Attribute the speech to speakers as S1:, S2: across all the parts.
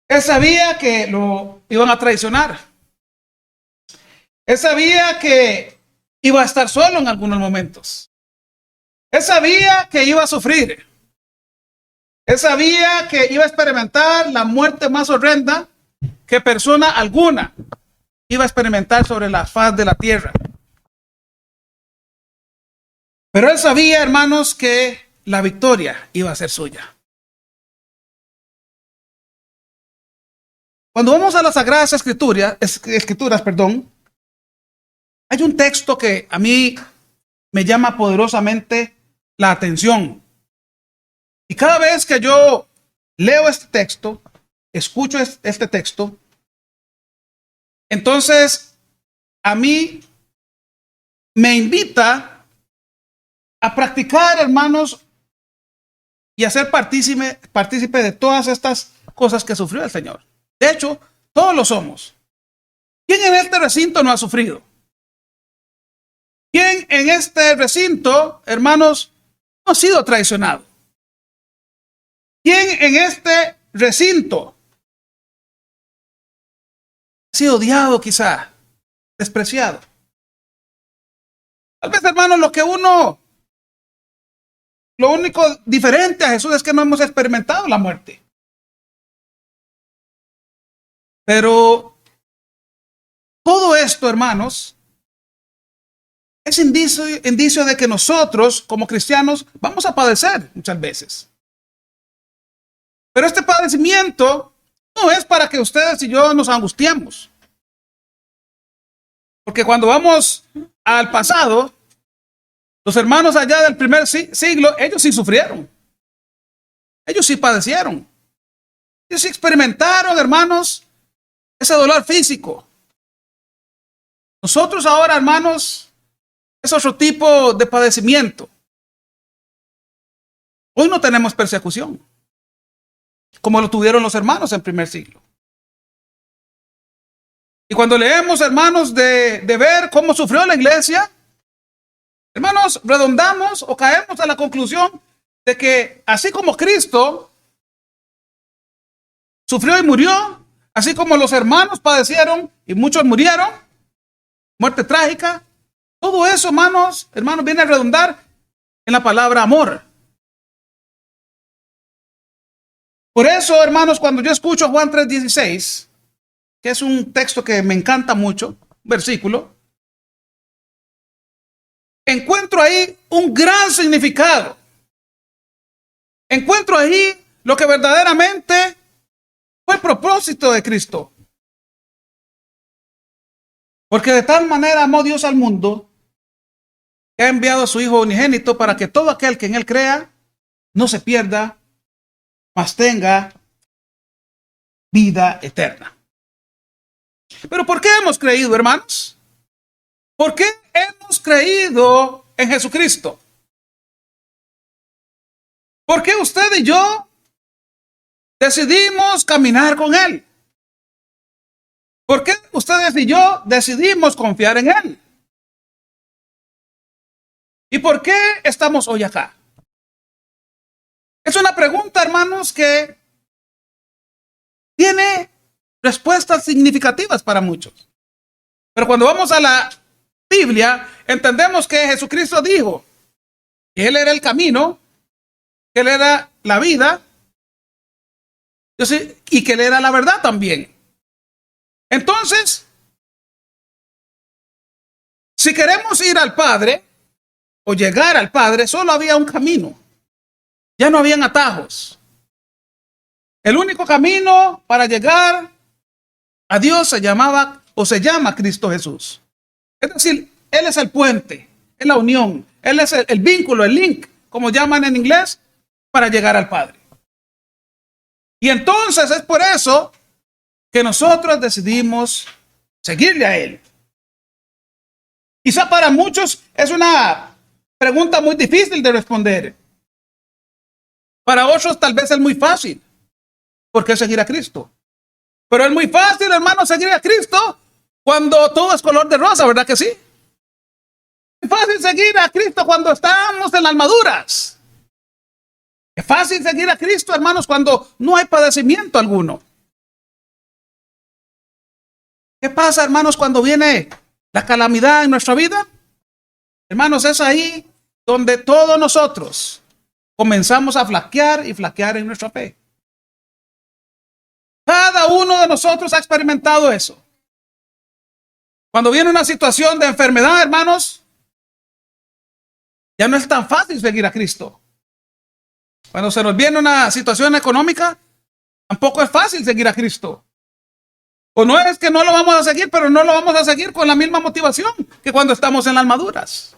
S1: Él sabía que lo iban a traicionar. Él sabía que iba a estar solo en algunos momentos. Él sabía que iba a sufrir. Él sabía que iba a experimentar la muerte más horrenda que persona alguna iba a experimentar sobre la faz de la tierra. Pero él sabía, hermanos, que la victoria iba a ser suya. Cuando vamos a las Sagradas Escrituras, hay un texto que a mí me llama poderosamente la atención. Y cada vez que yo leo este texto, escucho este texto, entonces a mí me invita a practicar, hermanos, y a ser partícipe de todas estas cosas que sufrió el Señor. De hecho, todos lo somos. ¿Quién en este recinto no ha sufrido? ¿Quién en este recinto, hermanos, no ha sido traicionado? ¿Quién en este recinto ha sido odiado quizá, despreciado? Tal vez, hermanos, lo único diferente a Jesús es que no hemos experimentado la muerte. Pero todo esto, hermanos, es indicio de que nosotros, como cristianos, vamos a padecer muchas veces. Pero este padecimiento no es para que ustedes y yo nos angustiemos. Porque cuando vamos al pasado, los hermanos allá del primer siglo, ellos sí sufrieron. Ellos sí padecieron. Ellos sí experimentaron, hermanos, ese dolor físico. Nosotros ahora, hermanos, es otro tipo de padecimiento. Hoy no tenemos persecución, como lo tuvieron los hermanos en primer siglo. Y cuando leemos, hermanos, de ver cómo sufrió la iglesia, hermanos, redondamos o caemos a la conclusión de que así como Cristo sufrió y murió, así como los hermanos padecieron y muchos murieron, muerte trágica, todo eso, hermanos, viene a redundar en la palabra amor. Por eso, hermanos, cuando yo escucho Juan 3:16, que es un texto que me encanta mucho, versículo, encuentro ahí un gran significado. Encuentro ahí lo que verdaderamente fue el propósito de Cristo. Porque de tal manera amó Dios al mundo, que ha enviado a su Hijo unigénito para que todo aquel que en él crea no se pierda, mas tenga vida eterna. Pero ¿por qué hemos creído, hermanos? ¿Por qué hemos creído en Jesucristo? ¿Por qué usted y yo decidimos caminar con Él? ¿Por qué ustedes y yo decidimos confiar en Él? ¿Y por qué estamos hoy acá? Es una pregunta, hermanos, que tiene respuestas significativas para muchos. Pero cuando vamos a la Biblia, entendemos que Jesucristo dijo que Él era el camino, que Él era la vida, y que Él era la verdad también. Entonces, si queremos ir al Padre o llegar al Padre, solo había un camino. Ya no habían atajos. El único camino para llegar a Dios se llama Cristo Jesús. Es decir, Él es el puente, es la unión, Él es el vínculo, el link, como llaman en inglés, para llegar al Padre. Y entonces es por eso que nosotros decidimos seguirle a Él. Quizá para muchos es una pregunta muy difícil de responder. Para otros tal vez es muy fácil. ¿Por qué seguir a Cristo? Pero es muy fácil, hermano, seguir a Cristo cuando todo es color de rosa, ¿verdad que sí? Es fácil seguir a Cristo cuando estamos en las armaduras. Es fácil seguir a Cristo, hermanos, cuando no hay padecimiento alguno. ¿Qué pasa, hermanos, cuando viene la calamidad en nuestra vida? Hermanos, es ahí donde todos nosotros comenzamos a flaquear y flaquear en nuestra fe. Cada uno de nosotros ha experimentado eso. Cuando viene una situación de enfermedad, hermanos, ya no es tan fácil seguir a Cristo. Cuando se nos viene una situación económica, tampoco es fácil seguir a Cristo. O no es que no lo vamos a seguir, pero no lo vamos a seguir con la misma motivación que cuando estamos en las maduras.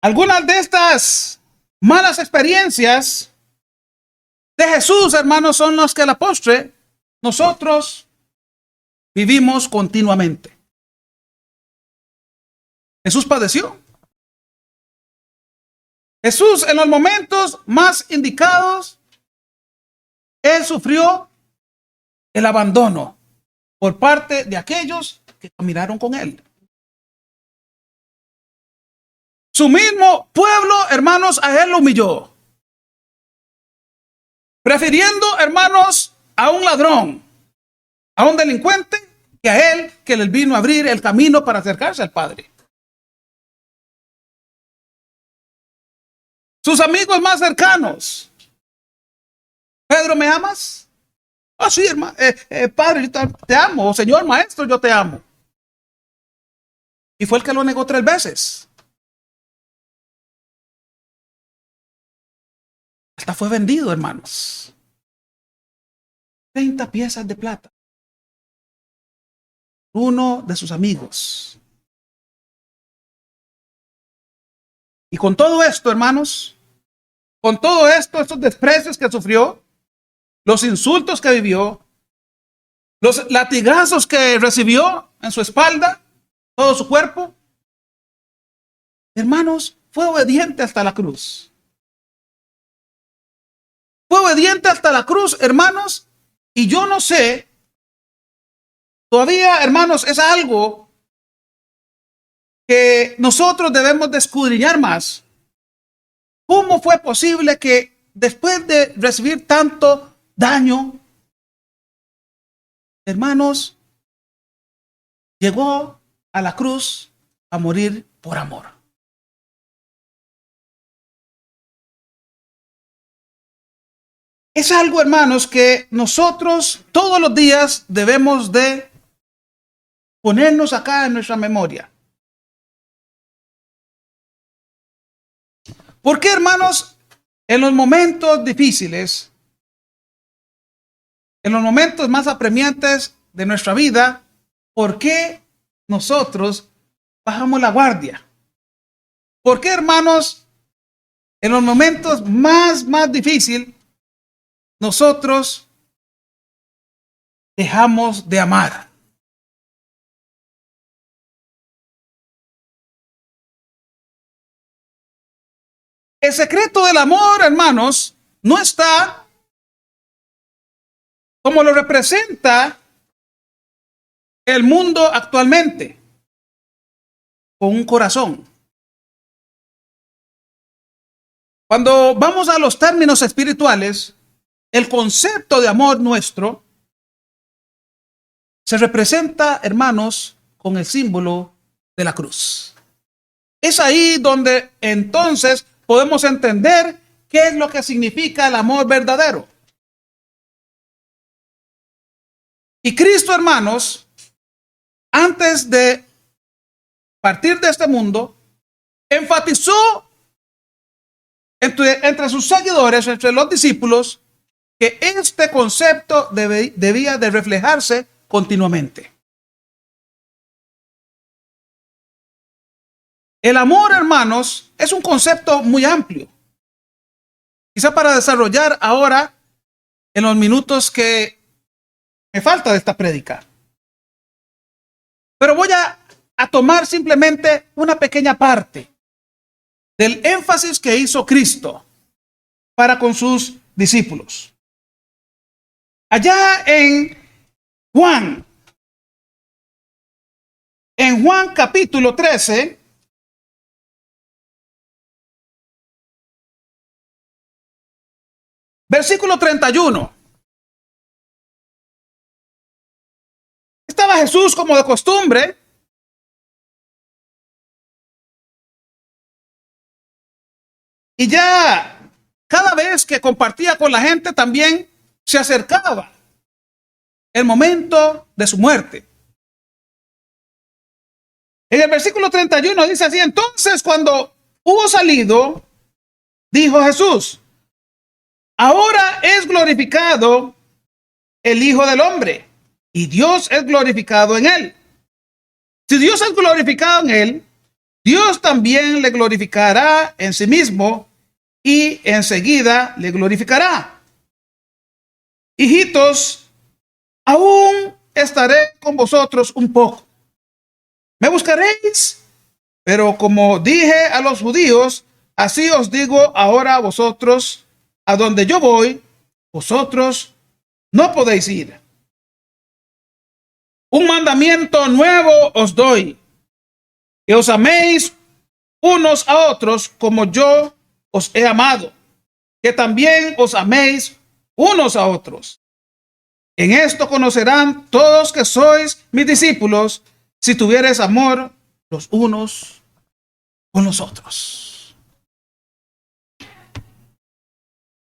S1: Algunas de estas malas experiencias de Jesús, hermanos, son las que a la postre nosotros vivimos continuamente. Jesús padeció. Jesús, en los momentos más indicados, Él sufrió el abandono por parte de aquellos que caminaron con Él. Su mismo pueblo, hermanos, a Él lo humilló, prefiriendo, hermanos, a un ladrón, a un delincuente, que a Él, que le vino a abrir el camino para acercarse al Padre. Sus amigos más cercanos. Pedro, ¿me amas? Oh, sí, hermano. Padre, yo te amo. Señor maestro, yo te amo. Y fue el que lo negó 3 veces. Hasta fue vendido, hermanos. 30 piezas de plata. Uno de sus amigos. Y con todo esto, hermanos, con todo esto, estos desprecios que sufrió, los insultos que vivió, los latigazos que recibió en su espalda, todo su cuerpo, hermanos, fue obediente hasta la cruz. Fue obediente hasta la cruz, hermanos, y yo no sé, todavía, hermanos, es algo que nosotros debemos de escudriñar más. ¿Cómo fue posible que después de recibir tanto daño, hermanos, llegó a la cruz a morir por amor? Es algo, hermanos, que nosotros todos los días debemos de ponernos acá en nuestra memoria. ¿Por qué, hermanos, en los momentos difíciles, en los momentos más apremiantes de nuestra vida, por qué nosotros bajamos la guardia? ¿Por qué, hermanos, en los momentos más difíciles, nosotros dejamos de amar? El secreto del amor, hermanos, no está como lo representa el mundo actualmente, con un corazón. Cuando vamos a los términos espirituales, el concepto de amor nuestro se representa, hermanos, con el símbolo de la cruz. Es ahí donde entonces podemos entender qué es lo que significa el amor verdadero. Y Cristo, hermanos, antes de partir de este mundo, enfatizó entre sus seguidores, entre los discípulos, que este concepto debía de reflejarse continuamente. El amor, hermanos, es un concepto muy amplio. Quizá para desarrollar ahora en los minutos que me falta de esta prédica. Pero voy a tomar simplemente una pequeña parte del énfasis que hizo Cristo para con sus discípulos. Allá en Juan capítulo 13, versículo 31. Jesús, como de costumbre, y ya cada vez que compartía con la gente también se acercaba el momento de su muerte. En el versículo 31 dice así: entonces cuando hubo salido, dijo Jesús, ahora es glorificado el Hijo del Hombre y Dios es glorificado en él. Si Dios es glorificado en él, Dios también le glorificará en sí mismo y enseguida le glorificará. Hijitos, aún estaré con vosotros un poco. Me buscaréis, pero como dije a los judíos, así os digo ahora a vosotros, a donde yo voy, vosotros no podéis ir. Un mandamiento nuevo os doy, que os améis unos a otros como yo os he amado, que también os améis unos a otros. En esto conocerán todos que sois mis discípulos, si tuviereis amor los unos con los otros.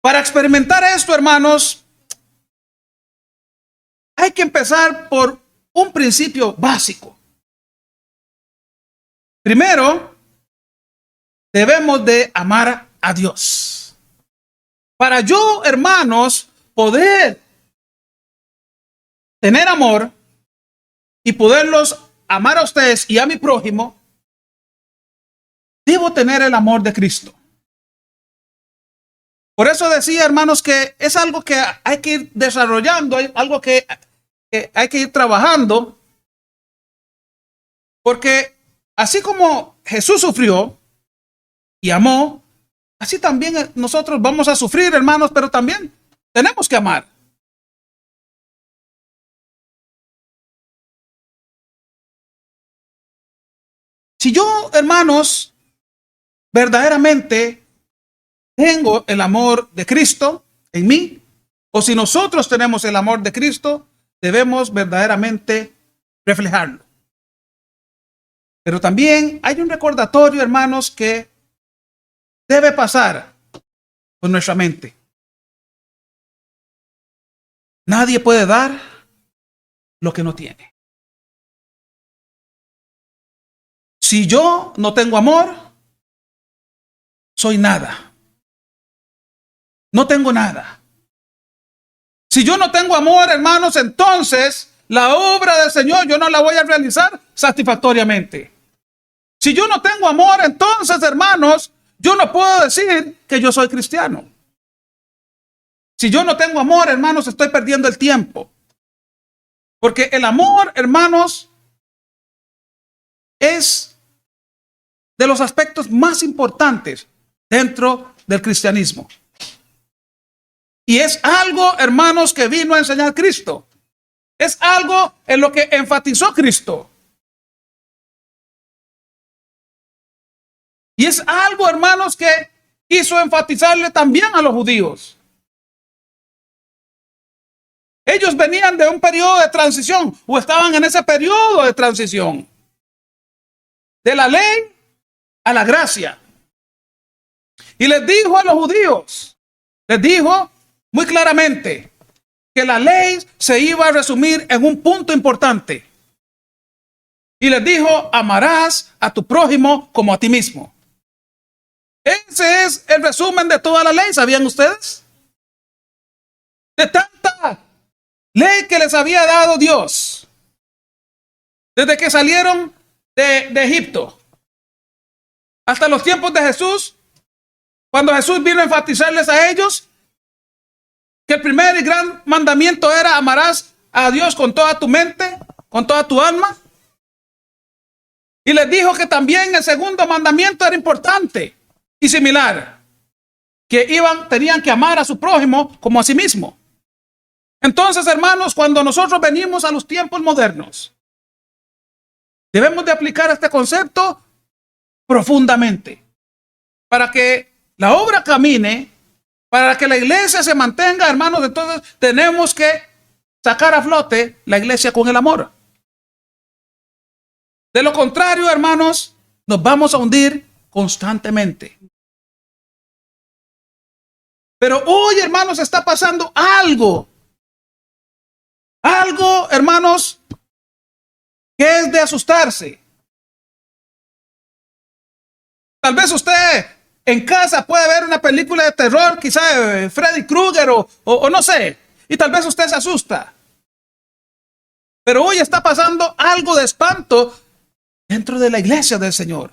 S1: Para experimentar esto, hermanos, hay que empezar por un principio básico. Primero, debemos de amar a Dios. Para yo, hermanos, poder tener amor y poderlos amar a ustedes y a mi prójimo, debo tener el amor de Cristo. Por eso decía, hermanos, que es algo que hay que ir desarrollando, algo que hay que ir trabajando, porque así como Jesús sufrió y amó, así también nosotros vamos a sufrir, hermanos, pero también tenemos que amar. Si yo, hermanos, verdaderamente tengo el amor de Cristo en mí, o si nosotros tenemos el amor de Cristo, debemos verdaderamente reflejarlo. Pero también hay un recordatorio, hermanos, que debe pasar por nuestra mente. Nadie puede dar lo que no tiene. Si yo no tengo amor, soy nada. No tengo nada. Si yo no tengo amor, hermanos, entonces la obra del Señor yo no la voy a realizar satisfactoriamente. Si yo no tengo amor, entonces, hermanos, yo no puedo decir que yo soy cristiano. Si yo no tengo amor, hermanos, estoy perdiendo el tiempo. Porque el amor, hermanos, es de los aspectos más importantes dentro del cristianismo. Y es algo, hermanos, que vino a enseñar Cristo. Es algo en lo que enfatizó Cristo. Y es algo, hermanos, que quiso enfatizarle también a los judíos. Ellos venían de un periodo de transición, o estaban en ese periodo de transición, de la ley a la gracia. Y les dijo a los judíos, les dijo muy claramente que la ley se iba a resumir en un punto importante. Y les dijo, amarás a tu prójimo como a ti mismo. Ese es el resumen de toda la ley, ¿sabían ustedes? De tanta ley que les había dado Dios desde que salieron de Egipto hasta los tiempos de Jesús, cuando Jesús vino a enfatizarles a ellos que el primer y gran mandamiento era amarás a Dios con toda tu mente, con toda tu alma. Y les dijo que también el segundo mandamiento era importante y similar, que tenían que amar a su prójimo como a sí mismo. Entonces, hermanos, cuando nosotros venimos a los tiempos modernos, debemos de aplicar este concepto profundamente para que la obra camine, para que la iglesia se mantenga, hermanos. Entonces tenemos que sacar a flote la iglesia con el amor. De lo contrario, hermanos, nos vamos a hundir constantemente. Pero hoy, hermanos, está pasando algo. Algo, hermanos, que es de asustarse. Tal vez usted en casa puede ver una película de terror, quizá de Freddy Krueger o no sé, y tal vez usted se asusta. Pero hoy está pasando algo de espanto dentro de la iglesia del Señor.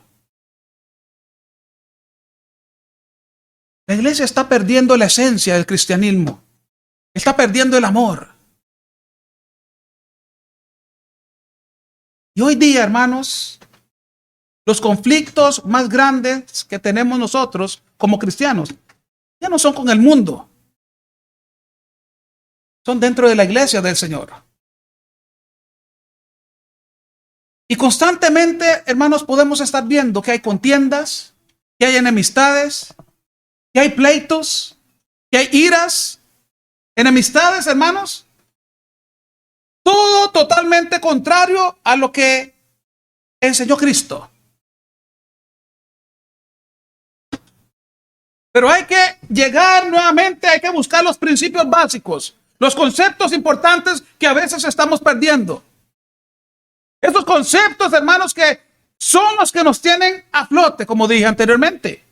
S1: La iglesia está perdiendo la esencia del cristianismo. Está perdiendo el amor. Y hoy día, hermanos, los conflictos más grandes que tenemos nosotros como cristianos ya no son con el mundo. Son dentro de la iglesia del Señor. Y constantemente, hermanos, podemos estar viendo que hay contiendas, que hay enemistades, que hay pleitos, que hay iras, enemistades, hermanos. Todo totalmente contrario a lo que enseñó Cristo. Pero hay que llegar nuevamente, hay que buscar los principios básicos, los conceptos importantes que a veces estamos perdiendo. Esos conceptos, hermanos, que son los que nos tienen a flote, como dije anteriormente.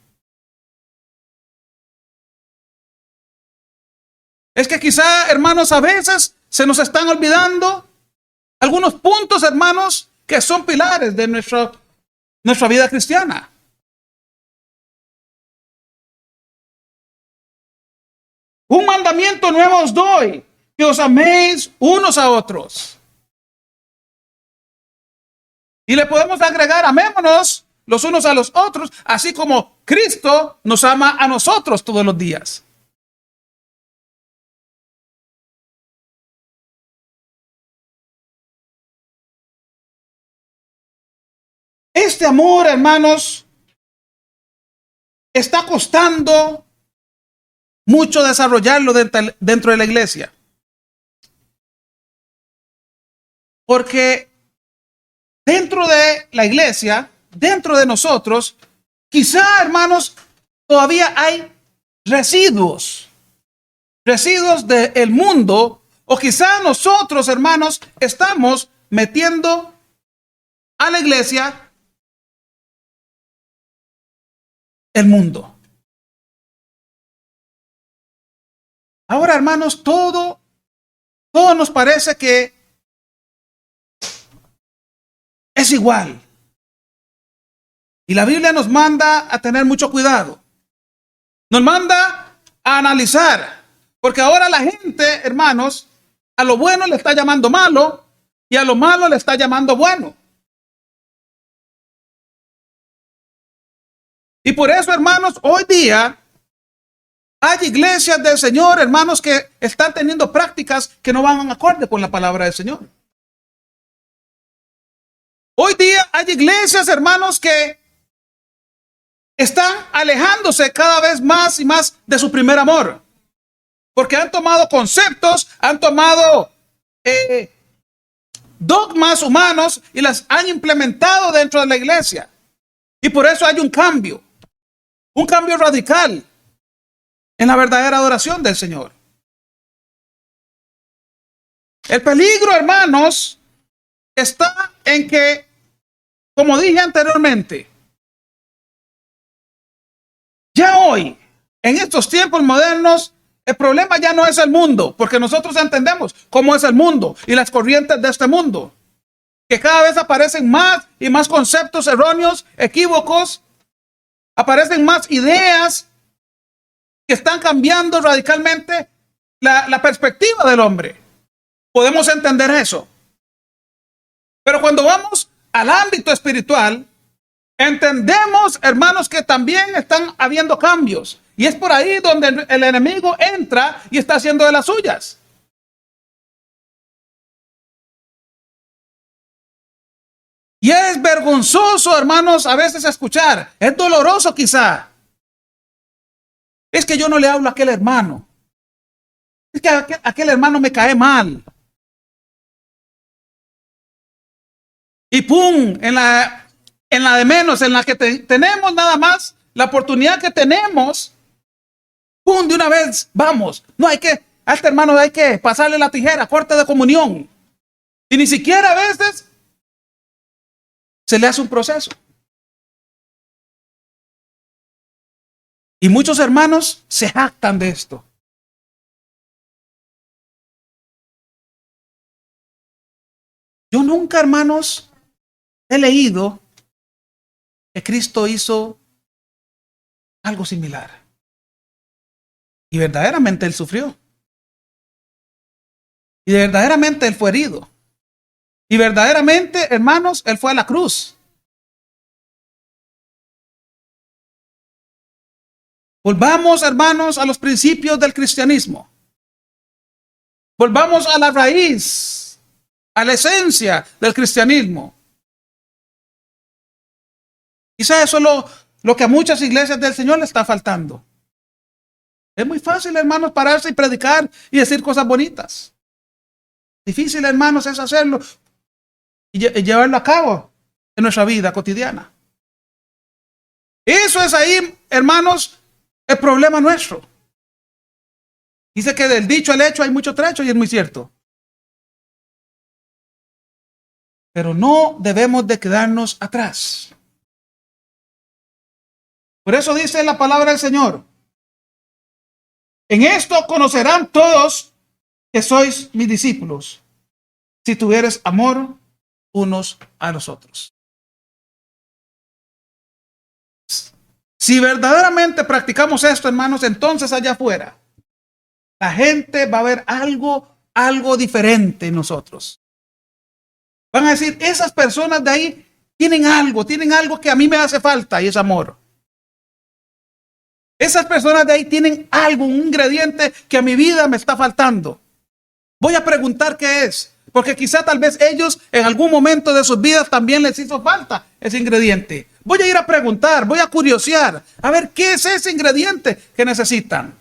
S1: Es que quizá, hermanos, a veces se nos están olvidando algunos puntos, hermanos, que son pilares de nuestra vida cristiana. Un mandamiento nuevo os doy, que os améis unos a otros. Y le podemos agregar, amémonos los unos a los otros, así como Cristo nos ama a nosotros todos los días. Este amor, hermanos, está costando mucho desarrollarlo dentro de la iglesia. Porque dentro de la iglesia, dentro de nosotros, quizá, hermanos, todavía hay residuos del mundo, o quizá nosotros, hermanos, estamos metiendo a la iglesia el mundo. Ahora, hermanos, todo nos parece que es igual. Y la Biblia nos manda a tener mucho cuidado. Nos manda a analizar. Porque ahora la gente, hermanos, a lo bueno le está llamando malo y a lo malo le está llamando bueno. Y por eso, hermanos, hoy día hay iglesias del Señor, hermanos, que están teniendo prácticas que no van acorde con la palabra del Señor. Hoy día hay iglesias, hermanos, que están alejándose cada vez más y más de su primer amor. Porque han tomado conceptos, han tomado dogmas humanos y las han implementado dentro de la iglesia. Y por eso hay un cambio radical en la verdadera adoración del Señor. El peligro, hermanos, está en que, como dije anteriormente, ya hoy, en estos tiempos modernos, el problema ya no es el mundo, porque nosotros entendemos cómo es el mundo y las corrientes de este mundo, que cada vez aparecen más y más conceptos erróneos, equívocos, aparecen más ideas que están cambiando radicalmente la perspectiva del hombre. Podemos entender eso. Pero cuando vamos al ámbito espiritual, entendemos, hermanos, que también están habiendo cambios. Y es por ahí donde el enemigo entra y está haciendo de las suyas. Y es vergonzoso, hermanos, a veces escuchar. Es doloroso quizá. Es que yo no le hablo a aquel hermano. Es que aquel hermano me cae mal. y pum, en la de menos, en la que tenemos nada más, la oportunidad que tenemos, pum, de una vez, vamos. No hay que, a este hermano hay que pasarle la tijera, corte de comunión. Y ni siquiera a veces se le hace un proceso. Y muchos hermanos se jactan de esto. Yo nunca, hermanos, he leído que Cristo hizo algo similar. Y verdaderamente Él sufrió. Y verdaderamente Él fue herido. Y verdaderamente, hermanos, Él fue a la cruz. Volvamos, hermanos, a los principios del cristianismo. Volvamos a la raíz, a la esencia del cristianismo. Quizá eso es lo que a muchas iglesias del Señor le está faltando. Es muy fácil, hermanos, pararse y predicar y decir cosas bonitas. Difícil, hermanos, es hacerlo y llevarlo a cabo en nuestra vida cotidiana. Eso es ahí, hermanos, el problema nuestro. Dice que del dicho al hecho hay mucho trecho y es muy cierto. Pero no debemos de quedarnos atrás. Por eso dice la palabra del Señor: en esto conocerán todos que sois mis discípulos, si tuvieres amor unos a los otros. Si verdaderamente practicamos esto, hermanos, entonces allá afuera la gente va a ver algo diferente en nosotros. Van a decir, esas personas de ahí tienen algo que a mí me hace falta, y es amor. Esas personas de ahí tienen algo, un ingrediente que a mi vida me está faltando. Voy a preguntar qué es, porque quizá tal vez ellos en algún momento de sus vidas también les hizo falta ese ingrediente. Voy a ir a preguntar, voy a curiosear, a ver qué es ese ingrediente que necesitan.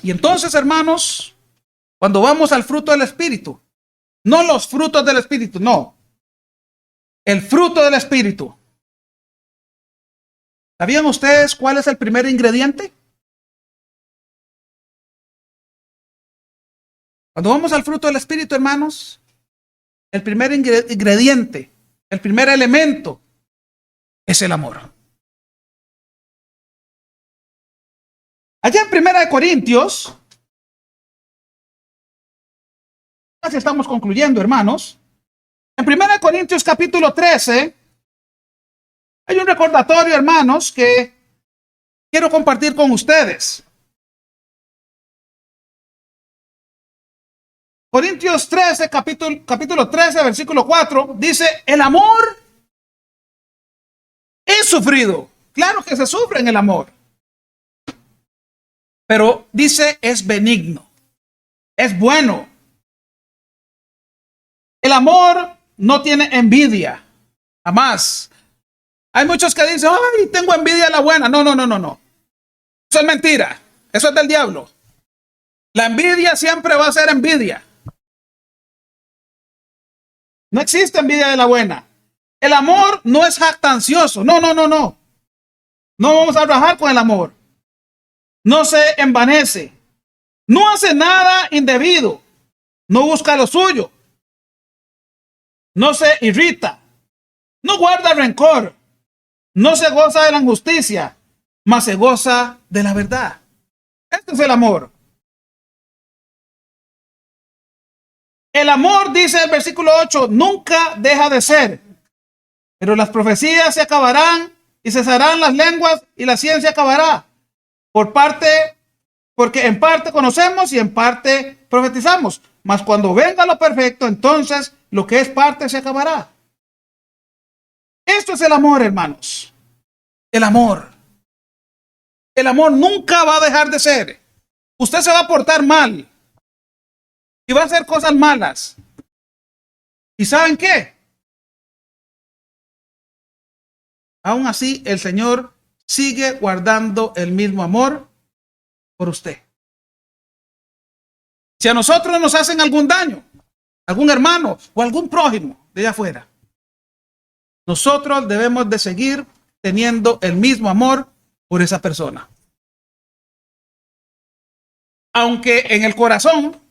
S1: Y entonces, hermanos, cuando vamos al fruto del Espíritu, no los frutos del Espíritu, no, el fruto del Espíritu. ¿Sabían ustedes cuál es el primer ingrediente? Cuando vamos al fruto del Espíritu, hermanos, el primer ingrediente, el primer elemento es el amor. Allá en 1 Corintios, casi estamos concluyendo, hermanos. En 1 Corintios capítulo 13, hay un recordatorio, hermanos, que quiero compartir con ustedes. Corintios 13, capítulo 13, versículo 4, dice, el amor es sufrido. Claro que se sufre en el amor. Pero dice, es benigno, es bueno. El amor no tiene envidia, jamás. Hay muchos que dicen, ay, tengo envidia de la buena. No. Eso es mentira. Eso es del diablo. La envidia siempre va a ser envidia. No existe envidia de la buena. El amor no es jactancioso. No. No vamos a trabajar con el amor. No se envanece. No hace nada indebido. No busca lo suyo. No se irrita. No guarda rencor. No se goza de la injusticia, mas se goza de la verdad. Este es el amor. El amor, dice el versículo 8, nunca deja de ser. Pero las profecías se acabarán y cesarán las lenguas y la ciencia acabará. Porque en parte conocemos y en parte profetizamos. Mas cuando venga lo perfecto, entonces lo que es parte se acabará. Esto es el amor, hermanos. El amor. El amor nunca va a dejar de ser. Usted se va a portar mal y va a hacer cosas malas. ¿Y saben qué? Aún así, el Señor sigue guardando el mismo amor por usted. Si a nosotros nos hacen algún daño, algún hermano o algún prójimo de allá afuera, nosotros debemos de seguir teniendo el mismo amor por esa persona. Aunque en el corazón,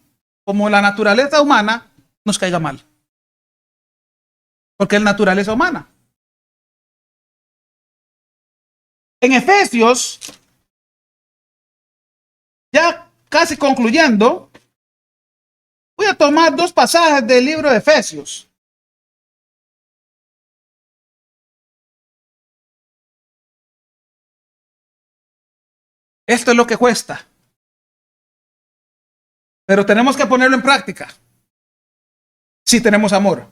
S1: como la naturaleza humana, nos caiga mal. Porque es naturaleza humana. En Efesios, ya casi concluyendo, voy a tomar dos pasajes del libro de Efesios. Esto es lo que cuesta. Pero tenemos que ponerlo en práctica. Si tenemos amor.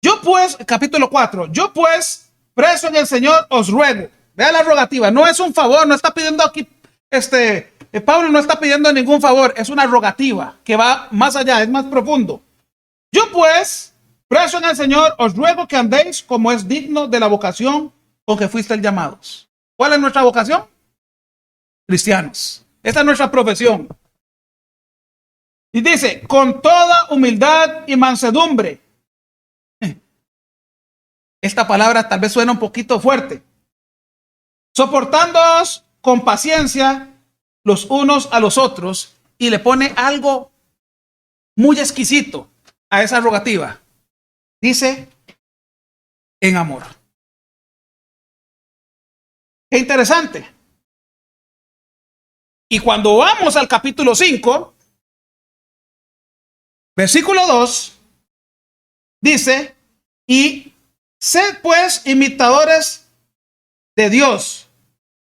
S1: Yo pues, capítulo 4, yo pues, preso en el Señor, os ruego. Vea la rogativa, no es un favor, no está pidiendo aquí, Pablo no está pidiendo ningún favor, es una rogativa que va más allá, es más profundo. Yo pues, preso en el Señor, os ruego que andéis como es digno de la vocación con que fuisteis llamados. ¿Cuál es nuestra vocación? Cristianos. Esta es nuestra profesión. Y dice, con toda humildad y mansedumbre. Esta palabra tal vez suena un poquito fuerte. Soportándoos con paciencia los unos a los otros, y le pone algo muy exquisito a esa rogativa. Dice, en amor. Qué interesante. Y cuando vamos al capítulo 5, versículo 2, dice, y sed pues imitadores de Dios,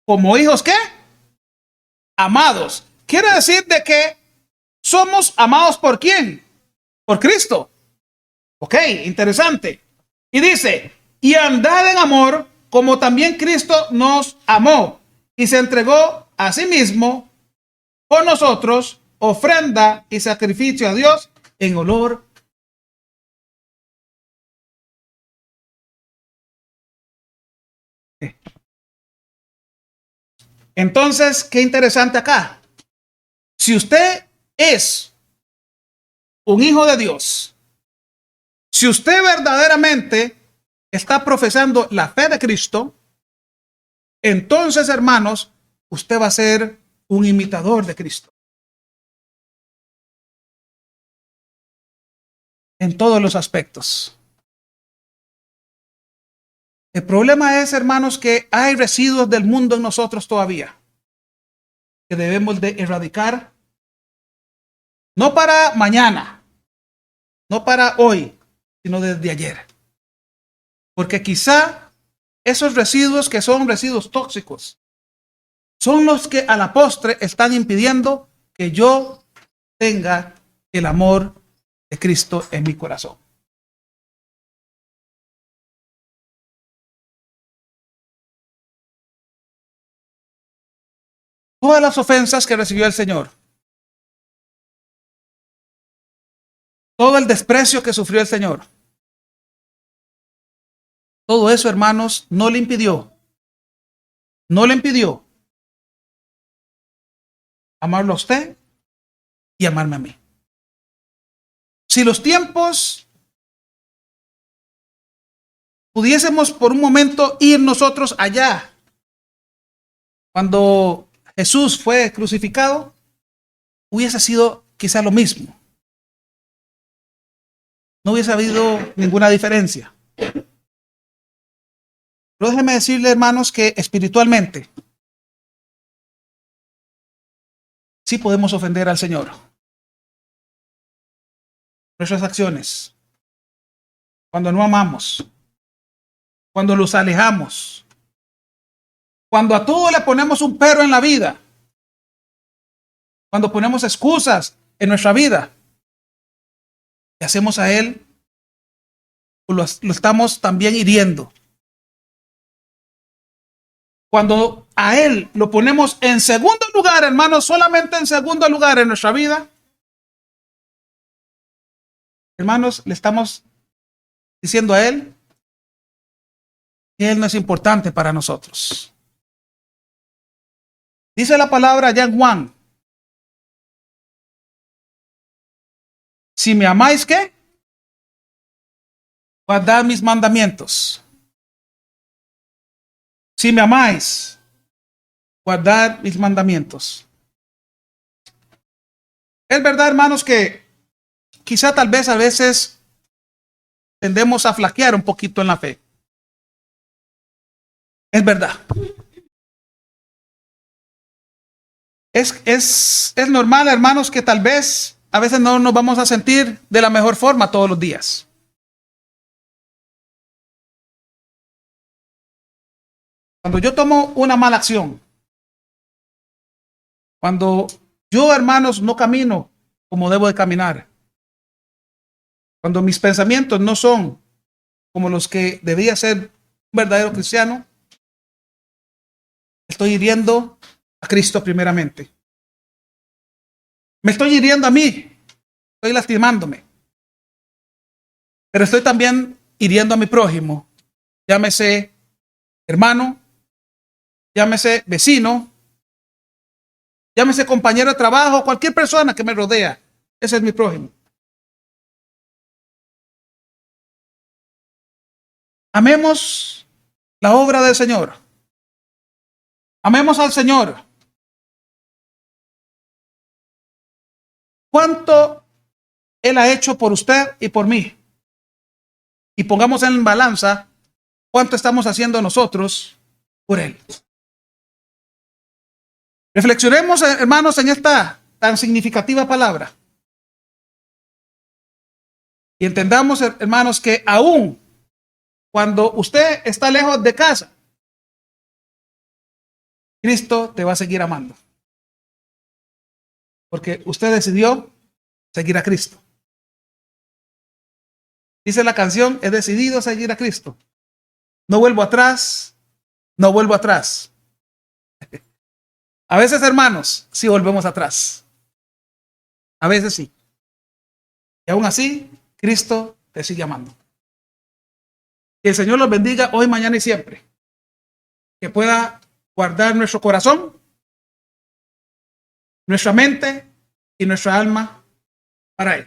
S1: como hijos ¿qué? Amados. Quiere decir de que somos amados por ¿quién? Por Cristo. Ok, interesante. Y dice, y andad en amor, como también Cristo nos amó y se entregó a sí mismo por nosotros, ofrenda y sacrificio a Dios en olor. Entonces, qué interesante acá. Si usted es un hijo de Dios, si usted verdaderamente está profesando la fe de Cristo, entonces, hermanos, usted va a ser un imitador de Cristo. En todos los aspectos. El problema es, hermanos, que hay residuos del mundo en nosotros todavía, que debemos de erradicar, no para mañana, no para hoy, sino desde ayer. Porque quizá esos residuos que son residuos tóxicos son los que a la postre están impidiendo que yo tenga el amor de Cristo en mi corazón. Todas las ofensas que recibió el Señor, todo el desprecio que sufrió el Señor, todo eso, hermanos, no le impidió amarlo a usted y amarme a mí. Si los tiempos pudiésemos por un momento ir nosotros allá, cuando Jesús fue crucificado, hubiese sido quizá lo mismo. No hubiese habido ninguna diferencia. Pero déjenme decirle, hermanos, que espiritualmente sí podemos ofender al Señor. Nuestras acciones, cuando no amamos, cuando los alejamos, cuando a todo le ponemos un pero en la vida, cuando ponemos excusas en nuestra vida, y hacemos a Él, lo estamos también hiriendo. Cuando a Él lo ponemos en segundo lugar, hermanos, solamente en segundo lugar en nuestra vida, hermanos, le estamos diciendo a Él que Él no es importante para nosotros. Dice la palabra allá en Juan. Si me amáis, ¿qué? Guardad mis mandamientos. Si me amáis, guardad mis mandamientos. Es verdad, hermanos, que quizá tal vez a veces tendemos a flaquear un poquito en la fe. Es verdad. Es normal, hermanos, que tal vez a veces no nos vamos a sentir de la mejor forma todos los días. Cuando yo tomo una mala acción, cuando yo, hermanos, no camino como debo de caminar, cuando mis pensamientos no son como los que debía ser un verdadero cristiano, estoy hiriendo a Cristo primeramente. Me estoy hiriendo a mí, estoy lastimándome, pero estoy también hiriendo a mi prójimo, llámese hermano, llámese vecino, llámese compañero de trabajo, cualquier persona que me rodea. Ese es mi prójimo. Amemos la obra del Señor. Amemos al Señor. ¿Cuánto Él ha hecho por usted y por mí? Y pongamos en balanza cuánto estamos haciendo nosotros por Él. Reflexionemos, hermanos, en esta tan significativa palabra. Y entendamos, hermanos, que aún cuando usted está lejos de casa, Cristo te va a seguir amando. Porque usted decidió seguir a Cristo. Dice la canción, he decidido seguir a Cristo. No vuelvo atrás, no vuelvo atrás. A veces, hermanos, sí volvemos atrás. A veces sí. Y aún así, Cristo te sigue amando. Que el Señor los bendiga hoy, mañana y siempre. Que pueda guardar nuestro corazón, nuestra mente y nuestra alma para Él.